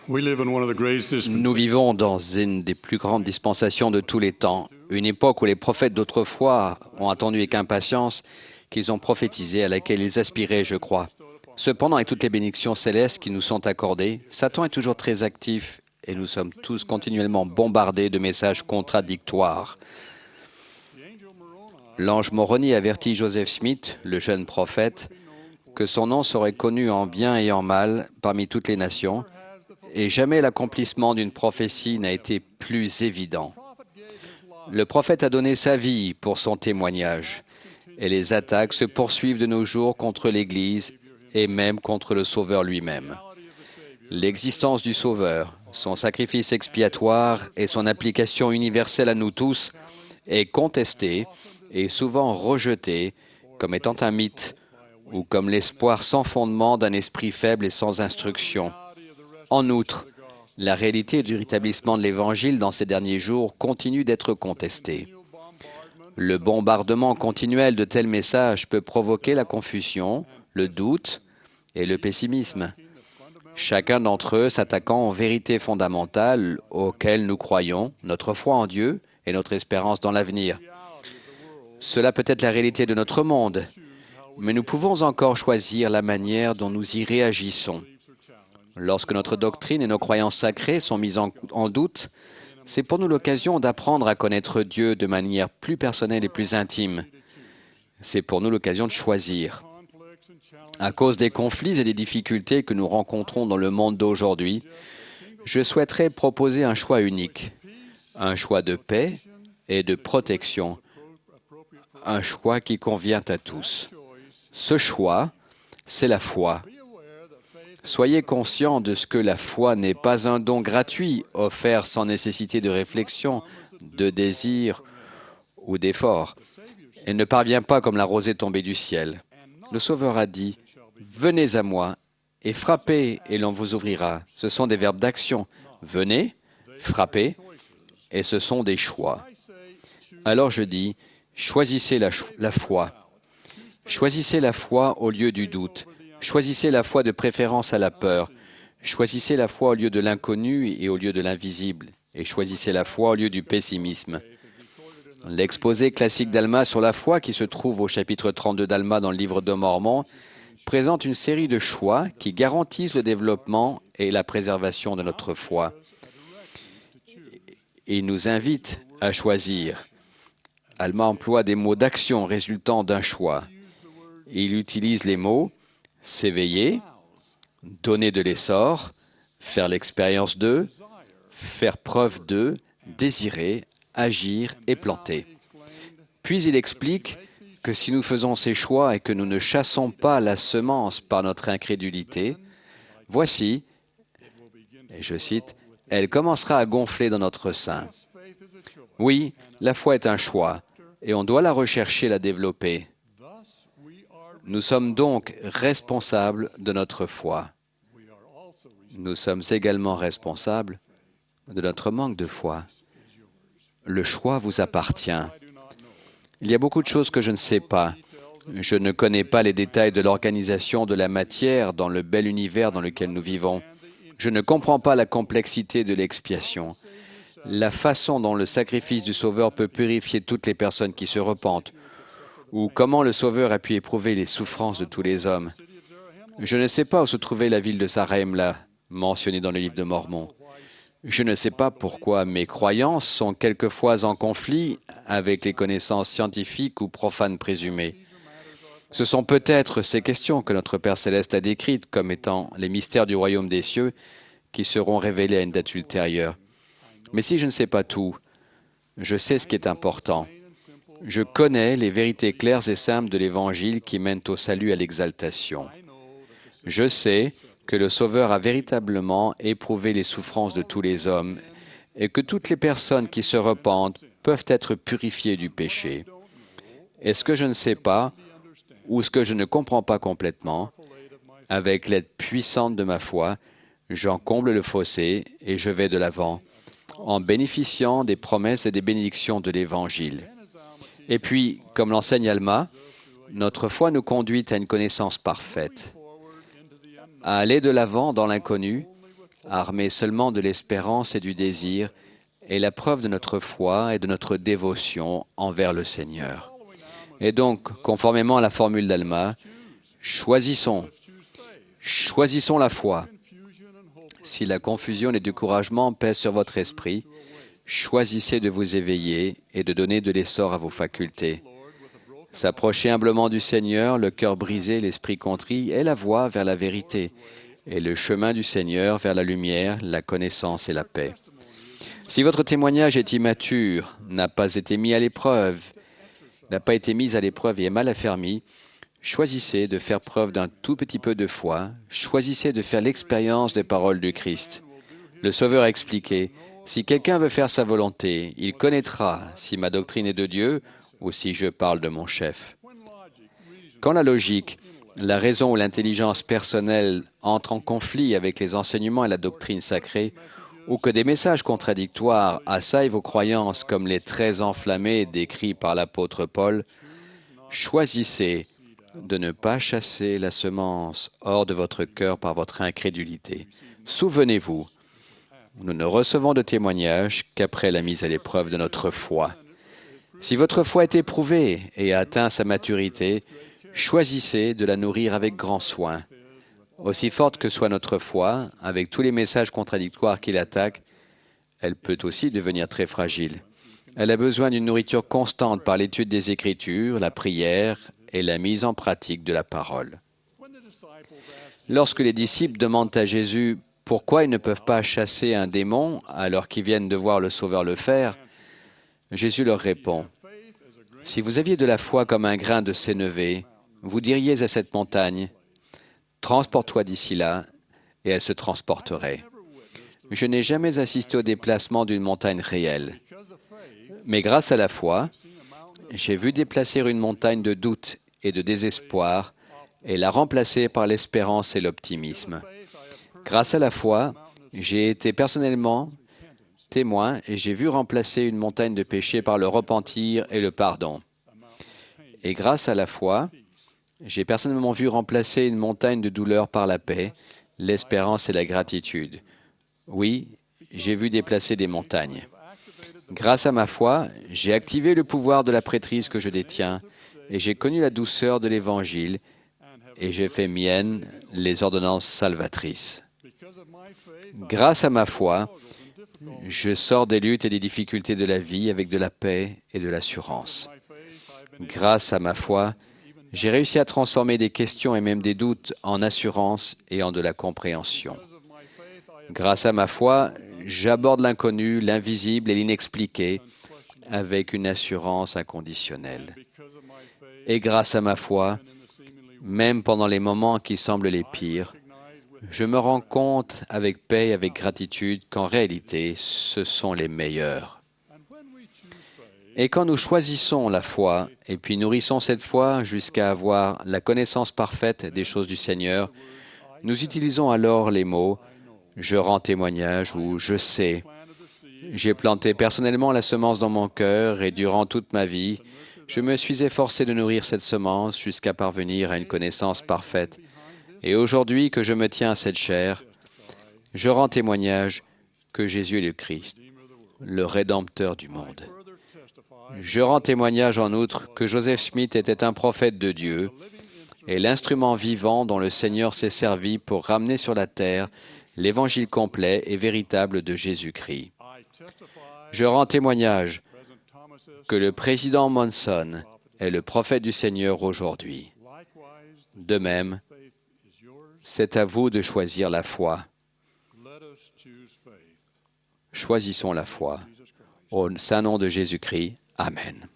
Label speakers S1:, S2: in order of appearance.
S1: Nous vivons dans une des plus grandes dispensations de tous les temps, une époque où les prophètes d'autrefois ont attendu avec impatience qu'ils ont prophétisé, à laquelle ils aspiraient, je crois. Cependant, avec toutes les bénédictions célestes qui nous sont accordées, Satan est toujours très actif et nous sommes tous continuellement bombardés de messages contradictoires. L'ange Moroni avertit Joseph Smith, le jeune prophète, que son nom serait connu en bien et en mal parmi toutes les nations, et jamais l'accomplissement d'une prophétie n'a été plus évident. Le prophète a donné sa vie pour son témoignage, et les attaques se poursuivent de nos jours contre l'Église et même contre le Sauveur lui-même. L'existence du Sauveur, son sacrifice expiatoire et son application universelle à nous tous est contestée et souvent rejetée comme étant un mythe ou comme l'espoir sans fondement d'un esprit faible et sans instruction. En outre, la réalité du rétablissement de l'Évangile dans ces derniers jours continue d'être contestée. Le bombardement continuel de tels messages peut provoquer la confusion, le doute et le pessimisme, chacun d'entre eux s'attaquant aux vérités fondamentales auxquelles nous croyons, notre foi en Dieu et notre espérance dans l'avenir. Cela peut être la réalité de notre monde, mais nous pouvons encore choisir la manière dont nous y réagissons. Lorsque notre doctrine et nos croyances sacrées sont mises en doute, c'est pour nous l'occasion d'apprendre à connaître Dieu de manière plus personnelle et plus intime. C'est pour nous l'occasion de choisir. À cause des conflits et des difficultés que nous rencontrons dans le monde d'aujourd'hui, je souhaiterais proposer un choix unique, un choix de paix et de protection, un choix qui convient à tous. Ce choix, c'est la foi. Soyez conscients de ce que la foi n'est pas un don gratuit offert sans nécessité de réflexion, de désir ou d'effort. Elle ne parvient pas comme la rosée tombée du ciel. Le Sauveur a dit « Venez à moi et frappez et l'on vous ouvrira ». Ce sont des verbes d'action. Venez, frappez, et ce sont des choix. Alors je dis, choisissez la foi. Choisissez la foi au lieu du doute. Choisissez la foi de préférence à la peur. Choisissez la foi au lieu de l'inconnu et au lieu de l'invisible. Et choisissez la foi au lieu du pessimisme. L'exposé classique d'Alma sur la foi, qui se trouve au chapitre 32 d'Alma dans le livre de Mormon, présente une série de choix qui garantissent le développement et la préservation de notre foi. Il nous invite à choisir. Alma emploie des mots d'action résultant d'un choix. Il utilise les mots s'éveiller, donner de l'essor, faire l'expérience de, faire preuve de, désirer, agir et planter. Puis il explique que si nous faisons ces choix et que nous ne chassons pas la semence par notre incrédulité, voici, et je cite, « Elle commencera à gonfler dans notre sein. » Oui, la foi est un choix, et on doit la rechercher, la développer. Nous sommes donc responsables de notre foi. Nous sommes également responsables de notre manque de foi. Le choix vous appartient. Il y a beaucoup de choses que je ne sais pas. Je ne connais pas les détails de l'organisation de la matière dans le bel univers dans lequel nous vivons. Je ne comprends pas la complexité de l'expiation, la façon dont le sacrifice du Sauveur peut purifier toutes les personnes qui se repentent, ou comment le Sauveur a pu éprouver les souffrances de tous les hommes. Je ne sais pas où se trouvait la ville de Zarahemla, mentionnée dans le livre de Mormon. Je ne sais pas pourquoi mes croyances sont quelquefois en conflit avec les connaissances scientifiques ou profanes présumées. Ce sont peut-être ces questions que notre Père Céleste a décrites comme étant les mystères du royaume des cieux qui seront révélés à une date ultérieure. Mais si je ne sais pas tout, je sais ce qui est important. Je connais les vérités claires et simples de l'Évangile qui mènent au salut et à l'exaltation. Je sais que le Sauveur a véritablement éprouvé les souffrances de tous les hommes et que toutes les personnes qui se repentent peuvent être purifiées du péché. Et ce que je ne sais pas ou ce que je ne comprends pas complètement, avec l'aide puissante de ma foi, j'en comble le fossé et je vais de l'avant en bénéficiant des promesses et des bénédictions de l'Évangile. Et puis, comme l'enseigne Alma, notre foi nous conduit à une connaissance parfaite, à aller de l'avant dans l'inconnu, armés seulement de l'espérance et du désir, est la preuve de notre foi et de notre dévotion envers le Seigneur. Et donc, conformément à la formule d'Alma, choisissons la foi. Si la confusion et le découragement pèsent sur votre esprit, choisissez de vous éveiller et de donner de l'essor à vos facultés. S'approcher humblement du Seigneur, le cœur brisé, l'esprit contrit, est la voie vers la vérité, et le chemin du Seigneur vers la lumière, la connaissance et la paix. Si votre témoignage est immature, n'a pas été mis à l'épreuve et est mal affermi, choisissez de faire preuve d'un tout petit peu de foi, choisissez de faire l'expérience des paroles du Christ. Le Sauveur a expliqué, « Si quelqu'un veut faire sa volonté, il connaîtra si ma doctrine est de Dieu ou si je parle de mon chef. » Quand la logique, la raison ou l'intelligence personnelle entrent en conflit avec les enseignements et la doctrine sacrée, ou que des messages contradictoires assaillent vos croyances comme les traits enflammés décrits par l'apôtre Paul, choisissez de ne pas chasser la semence hors de votre cœur par votre incrédulité. Souvenez-vous, nous ne recevons de témoignages qu'après la mise à l'épreuve de notre foi. Si votre foi est éprouvée et a atteint sa maturité, choisissez de la nourrir avec grand soin. Aussi forte que soit notre foi, avec tous les messages contradictoires qui l'attaquent, elle peut aussi devenir très fragile. Elle a besoin d'une nourriture constante par l'étude des Écritures, la prière et la mise en pratique de la parole. Lorsque les disciples demandent à Jésus pourquoi ils ne peuvent pas chasser un démon alors qu'ils viennent de voir le Sauveur le faire, Jésus leur répond, « Si vous aviez de la foi comme un grain de sénévé, vous diriez à cette montagne, « Transporte-toi d'ici là », et elle se transporterait. Je n'ai jamais assisté au déplacement d'une montagne réelle. Mais grâce à la foi, j'ai vu déplacer une montagne de doute et de désespoir et la remplacer par l'espérance et l'optimisme. Grâce à la foi, j'ai été personnellement témoin et j'ai vu remplacer une montagne de péché par le repentir et le pardon. Et grâce à la foi, j'ai personnellement vu remplacer une montagne de douleur par la paix, l'espérance et la gratitude. Oui, j'ai vu déplacer des montagnes. Grâce à ma foi, j'ai activé le pouvoir de la prêtrise que je détiens et j'ai connu la douceur de l'Évangile et j'ai fait mienne les ordonnances salvatrices. Grâce à ma foi, je sors des luttes et des difficultés de la vie avec de la paix et de l'assurance. Grâce à ma foi, j'ai réussi à transformer des questions et même des doutes en assurance et en de la compréhension. Grâce à ma foi, j'aborde l'inconnu, l'invisible et l'inexpliqué avec une assurance inconditionnelle. Et grâce à ma foi, même pendant les moments qui semblent les pires, je me rends compte avec paix et avec gratitude qu'en réalité, ce sont les meilleurs. Et quand nous choisissons la foi et puis nourrissons cette foi jusqu'à avoir la connaissance parfaite des choses du Seigneur, nous utilisons alors les mots « je rends témoignage » ou « je sais ». J'ai planté personnellement la semence dans mon cœur et durant toute ma vie, je me suis efforcé de nourrir cette semence jusqu'à parvenir à une connaissance parfaite. Et aujourd'hui que je me tiens à cette chair, je rends témoignage que Jésus est le Christ, le Rédempteur du monde. Je rends témoignage en outre que Joseph Smith était un prophète de Dieu et l'instrument vivant dont le Seigneur s'est servi pour ramener sur la terre l'Évangile complet et véritable de Jésus-Christ. Je rends témoignage que le président Monson est le prophète du Seigneur aujourd'hui. De même, c'est à vous de choisir la foi. Choisissons la foi. Au saint nom de Jésus-Christ. Amen.